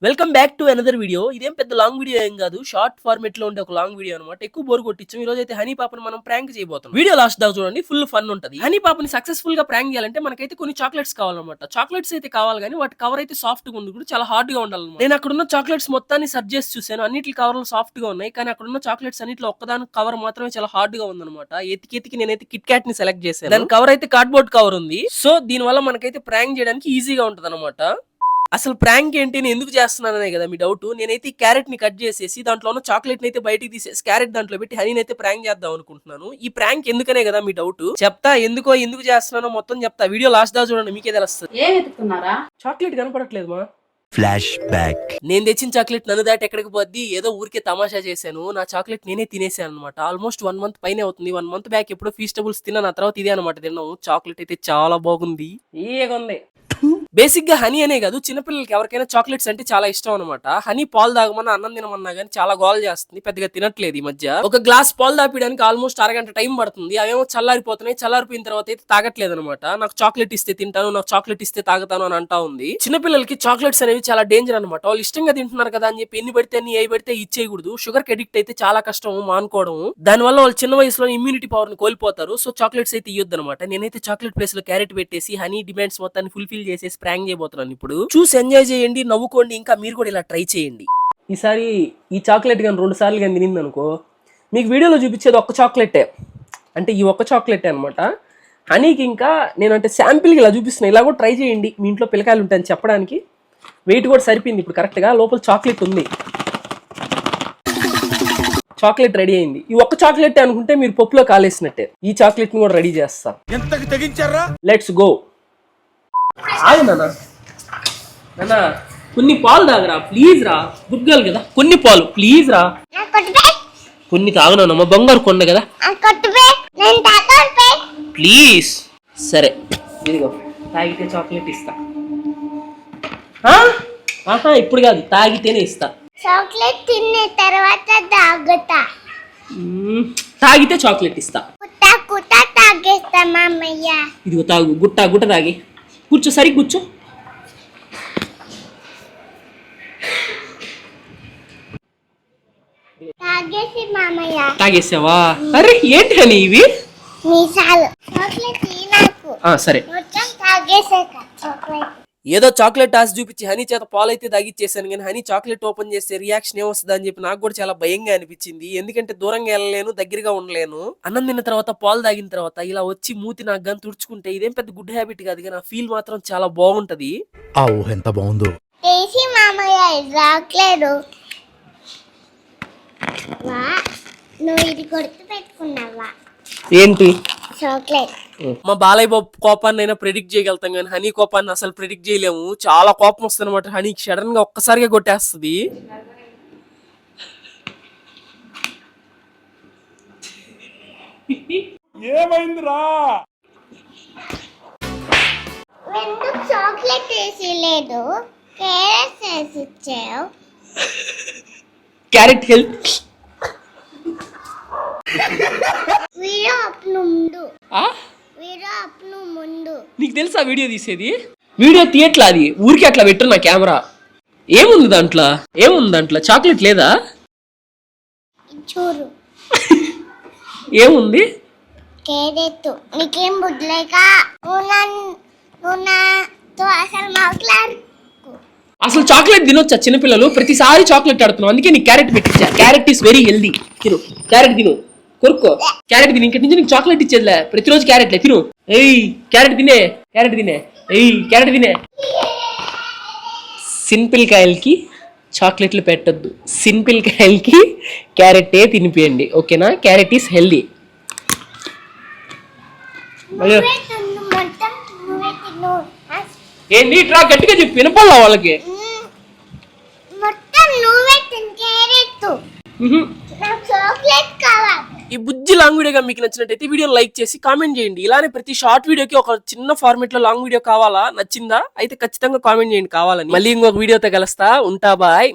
Welcome back to another video. ఇదేం పెద్ద long video ఏం కాదు, షార్ట్ ఫార్మేట్ లో ఉండే ఒక లాంగ్ వీడియో అనమాట. ఎక్కువ బోర్ కొట్టించాం. ఈ రోజు అయితే హనీ పాపని మనం ప్రాంక్ చేయబోతున్నాం. వీడియో లాస్ట్ దాకా చూడండి, ఫుల్ ఫన్ ఉంటది. హనీ పాపని సక్సెస్ఫుల్ గా ప్రాంక్ చేయాలంటే మనకైతే కొన్ని చాక్లెట్స్ కావాలన్నమాట. చాక్లెట్స్ అయితే కావాలి కానీ వాటి కవర్ అయితే సాఫ్ట్ గా ఉంది, చాలా హార్డ్ గా ఉండాలన్నమాట. నేను అక్కడ ఉన్న చాక్లెట్స్ మొత్తాన్ని సర్చ్ చేసి చూసాను, అన్నిటి కవర్లు సాఫ్ట్ గా ఉన్నాయి, కానీ అక్కడ ఉన్న చాక్లెట్స్ అన్నిట్లో ఒక్కదాని కవర్ మాత్రమే చాలా హార్డ్ గా ఉందన్నమాట. ఎతికి నేనైతే కిట్ క్యాట్ ని సెలెక్ట్ చేశాను. దాని కవర్ అయితే కార్డ్బోర్డ్ కవర్ ఉంది. సో దీని వల్ల మనకైతే ప్రాంక్ చేయడానికి ఈజీగా ఉంటది అనమాట. అసలు ప్రాంక్ ఏంటి, నేను ఎందుకు చేస్తున్నాననే కదా మీ డౌట్. నేనైతే ఈ క్యారెట్ ని కట్ చేసేసి దాంట్లో ఉన్న చాక్లెట్ అయితే బయటికి తీసేసి క్యారెట్ దాంట్లో పెట్టి హనీని అయితే ప్రాంక్ చేద్దాం అనుకుంటున్నాను. ఈ ప్రాంక్ ఎందుకనే కదా మీ డౌట్. చెప్తా ఎందుకు చేస్తున్నానో మొత్తం చెప్తా. వీడియో లాస్ట్ దా చూడండి, మీకే తెలుస్తుంది. ఏం వెతుకుతున్నారా? చాక్లెట్ కనపడట్లేదు మా. Flash back. నేను తెచ్చిన చాక్లెట్ నన్ను దాటి ఎక్కడికి పోద్ది, ఏదో ఊరికే తమాషా చేశాను. నా చాక్లెట్ నేనే తినేసాను అనమాట. ఆల్మోస్ట్ 1 మంత్ పైనే అవుతుంది. 1 మంత్ బ్యాక్ ఎప్పుడో ఫీస్టబుల్స్ తిన్నా, తర్వాత ఇదే అనమాట తిన్నాము. చాక్లెట్ అయితే చాలా బాగుంది, ఏగుంది. బేసిక్ గా హనీ అనే కాదు, చిన్నపిల్లలకి ఎవరికైనా చాక్లెట్స్ అంటే చాలా ఇష్టం అనమాట. హనీ పాలు తాగమన్నా అన్నం తినమన్నా గానీ చాలా గోల్ చేస్తుంది, పెద్దగా తినట్లేదు ఈ మధ్య. ఒక గ్లాస్ పాలు తాపడానికి ఆల్మోస్ట్ అరగంట టైం పడుతుంది. అవేమో చల్లారిపోతున్నాయి, చల్లారిపోయిన తర్వాత అయితే తాగట్లేదు అనమాట. నాకు చాక్లెట్ ఇస్తే తింటాను, నాకు చాక్లెట్ ఇస్తే తాగుతాను అని అంటా ఉంది. చిన్నపిల్లలకి చాక్లెట్స్ అనేవి చాలా డేంజర్ అనమాట. వాళ్ళు ఇష్టంగా తింటున్నారు కదా అని చెప్పి ఎన్ని పడితే అన్ని ఏ పడితే ఇచ్చేయకూడదు. షుగర్ కి అడిక్ట్ అయితే చాలా కష్టం మానుకోవడం. దాని వల్ల వాళ్ళు చిన్న వయసులో ఇమ్యూనిటీ పవర్ ని కోల్పోతారు. సో చాక్లెట్స్ అయితే ఇయ్యొద్దు అనమాట. నేనైతే చాక్లెట్ ప్లేస్ లో క్యారెట్ పెట్టేసి హనీ డిమాండ్స్ మొత్తాన్ని ఫుల్ఫిల్ చేసేసి ప్రాంక్ చేయబోతున్నాను. ఇప్పుడు చూసి ఎంజాయ్ చేయండి, నవ్వుకోండి, ఇంకా మీరు కూడా ఇలా ట్రై చేయండి. ఈసారి ఈ చాక్లెట్ కానీ 2 సార్లు కానీ తినింది అనుకో, మీకు వీడియోలో చూపించేది ఒక్క చాక్లెటే, అంటే ఈ ఒక్క చాక్లెటే అనమాట. హనీకి ఇంకా నేను అంటే శాంపిల్కి ఇలా చూపిస్తున్నాను, ఇలా కూడా ట్రై చేయండి. మీ ఇంట్లో పిల్లకాయలు ఉంటాయని చెప్పడానికి. వెయిట్ కూడా సరిపోయింది ఇప్పుడు కరెక్ట్గా. లోపల చాక్లెట్ ఉంది, చాక్లెట్ రెడీ అయింది. ఈ ఒక్క చాక్లెట్ అనుకుంటే మీరు పప్పులో కాలేసినట్టే. ఈ చాక్లెట్ ని కూడా రెడీ చేస్తా. Let's go. ఆగు నాన్న, కొన్ని పాలు తాగరా ప్లీజ్ రా, గుడ్గాలు కదా, కొన్ని పాలు ప్లీజ్ రా. కొన్ని తాగునానమ్మా, బంగారు కొండ కదా ప్లీజ్. సరే ఇదిగో, తాగితే చాక్లెట్ ఇస్తా. ఆహా ఇప్పుడు కాదు, తాగితేనే ఇస్తా. చాక్లెట్ తిన్న తర్వాత తాగుతా. తాగితే చాక్లెట్ ఇస్తా. కుట్ట తాగేస్తా మామయ్య. ఇదిగో తాగు, గుట్ట తాగి కూర్చో, సరి కూర్చో. తాగేసి మామయ్య. తాగేసావా? అరే ఏంటి అని ఇవి మీసాలు. చాక్లెట్ నాకు. సరే మొత్తం తాగేసాక చాక్లెట్. ఏదో చాక్లెట్ ఆశ చూపించి హనీ చేత పాలు అయితే తాగిచ్చేసాను, కానీ హనీ చాక్లెట్ ఓపెన్ చేస్తే రియాక్షన్ ఏమొస్తుంది అని చెప్పి నాకు కూడా చాలా భయంగా అనిపించింది. ఎందుకంటే దూరంగా వెళ్ళలేను, దగ్గరగా ఉండలేను. అన్నం తిన్న తర్వాత పాలు తాగిన తర్వాత ఇలా వచ్చి మూతి నాకు గాని తుడుచుకుంటే ఇదేం పెద్ద గుడ్ హ్యాబిట్ కాదు, కానీ ఆ ఫీల్ మాత్రం చాలా బాగుంటది. ఆ ఊహ ఎంత బాగుందో. చేసి మామయ్య చాక్లెట్. వా, నువ్వు ఇది గుర్తు పెట్టుకున్నావా? ఏంటి? చాక్లెట్. మా బాలయ్య బాబు కోపాన్ని అయినా ప్రెడిక్ట్ చేయగలుగుతాం, కానీ హనీ కోపాన్ని అసలు ప్రెడిక్ట్ చేయలేము. చాలా కోపం వస్తుంది అనమాట హనీకి, సడన్ గా ఒక్కసారిగా కొట్టేస్తుంది. ఏమైందిరా? ఎందుకు చాక్లెట్ వేసి లేదు, క్యారెట్ వేసి ఇచ్చావు. Carrot health. వీడియో అప్ను ముందు నీకు తెలుసా వీడియో తీసేది? వీడియో తీయట్లా, అది ఊరికి అట్లా పెట్టున్నా కెమెరా. ఏముంది దాంట్లో? చాక్లెట్ లేదా? చూడు ఏముంది? క్యారెట్. నీకేం బుద్ధలేక అసలు మాట్లాడు. అసలు చాక్లెట్ తినొచ్చా చిన్నపిల్లలు? ప్రతిసారి చాక్లెట్ ఆడుతున్నావు, అందుకే నీకు క్యారెట్ పెట్టించా. Carrot is very healthy. తిను, క్యారెట్ తిను, కొరుక్కో. క్యారెట్ తిని ఇంకటి నుంచి నీకు చాక్లెట్ ఇచ్చేదిలే. ప్రతిరోజు క్యారెట్లే తిను. క్యారెట్ తినే. క్యారెట్ తినే. సింపుల్ కాయలకి చాక్లెట్లు పెట్టద్దు, సింపుల్ కాయలకి క్యారెటే తినిపియండి, ఓకేనా? Carrot is healthy. ఏంటి ఇట్లా గట్టిగా చెప్పి వినపడలా వాళ్ళకి? మొత్తం నువ్వే తిను క్యారెట్. నాకు చాక్లెట్ కావాలి. ఈ బుజ్జి లాంగ్ వీడియోగా మీకు నచ్చినట్టయితే వీడియో లైక్ చేసి కామెంట్ చేయండి. ఇలానే ప్రతి షార్ట్ వీడియోకి ఒక చిన్న ఫార్మేట్ లో లాంగ్ వీడియో కావాలా, నచ్చిందా అయితే ఖచ్చితంగా కామెంట్ చేయండి కావాలని. మళ్ళీ ఇంకొక వీడియోతో కలుస్తా, ఉంటా, బాయ్.